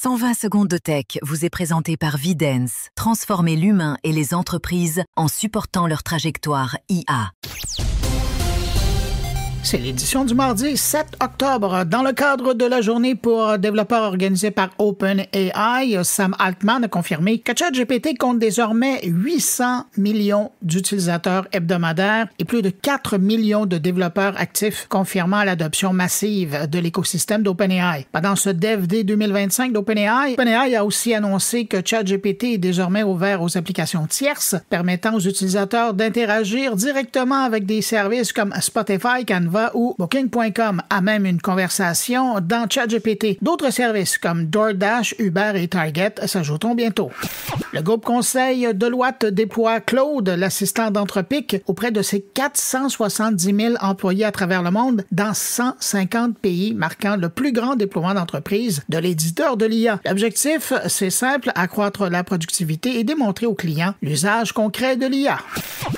120 secondes de tech vous est présenté par Vidence. Transformez l'humain et les entreprises en supportant leur trajectoire IA. C'est l'édition du mardi 7 octobre. Dans le cadre de la journée pour développeurs organisée par OpenAI, Sam Altman a confirmé que ChatGPT compte désormais 800 millions d'utilisateurs hebdomadaires et plus de 4 millions de développeurs actifs, confirmant l'adoption massive de l'écosystème d'OpenAI. Pendant ce Dev Day 2025 d'OpenAI, OpenAI a aussi annoncé que ChatGPT est désormais ouvert aux applications tierces, permettant aux utilisateurs d'interagir directement avec des services comme Spotify, Canva ou Booking.com, à même une conversation dans ChatGPT. D'autres services comme DoorDash, Uber et Target s'ajouteront bientôt. Le groupe conseil Deloitte déploie Claude, l'assistant d'Anthropic, auprès de ses 470 000 employés à travers le monde dans 150 pays, marquant le plus grand déploiement d'entreprise de l'éditeur de l'IA. L'objectif, c'est simple, accroître la productivité et démontrer aux clients l'usage concret de l'IA.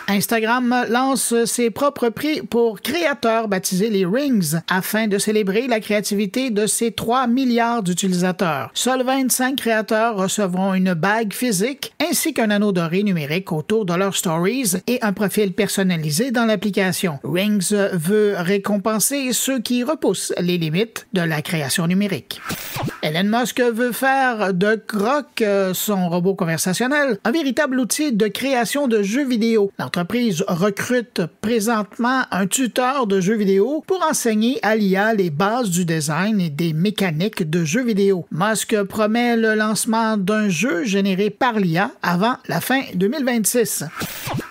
Instagram lance ses propres prix pour créateurs baptisés les Rings afin de célébrer la créativité de ses 3 milliards d'utilisateurs. Seuls 25 créateurs recevront une bague physique ainsi qu'un anneau doré numérique autour de leurs stories et un profil personnalisé dans l'application. Rings veut récompenser ceux qui repoussent les limites de la création numérique. Elon Musk veut faire de Grok, son robot conversationnel, un véritable outil de création de jeux vidéo. L'entreprise recrute présentement un tuteur de jeux vidéo pour enseigner à l'IA les bases du design et des mécaniques de jeux vidéo. Musk promet le lancement d'un jeu généré par l'IA avant la fin 2026.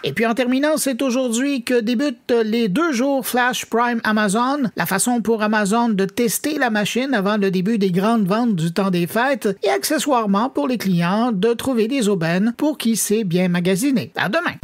Et puis en terminant, c'est aujourd'hui que débutent les 2 jours Flash Prime Amazon, la façon pour Amazon de tester la machine avant le début des grandes ventes du temps des fêtes et accessoirement pour les clients de trouver des aubaines pour qui sait bien magasiner. À demain!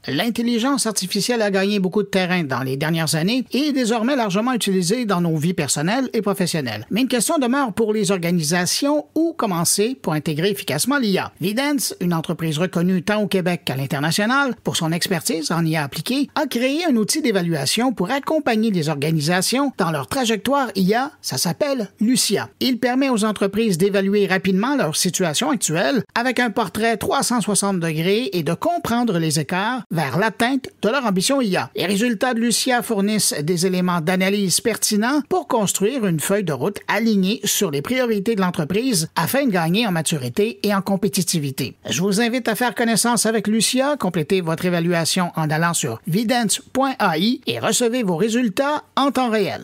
L'intelligence artificielle a gagné beaucoup de terrain dans les dernières années et est désormais largement utilisée dans nos vies personnelles et professionnelles. Mais une question demeure pour les organisations: où commencer pour intégrer efficacement l'IA? Vidence, une entreprise reconnue tant au Québec qu'à l'international pour son expertise en IA appliquée, a créé un outil d'évaluation pour accompagner les organisations dans leur trajectoire IA. Ça s'appelle Lucia. Il permet aux entreprises d'évaluer rapidement leur situation actuelle avec un portrait 360 degrés et de comprendre les écarts vers l'atteinte de leur ambition IA. Les résultats de Lucia fournissent des éléments d'analyse pertinents pour construire une feuille de route alignée sur les priorités de l'entreprise afin de gagner en maturité et en compétitivité. Je vous invite à faire connaissance avec Lucia, complétez votre évaluation en allant sur vidence.ai et recevez vos résultats en temps réel.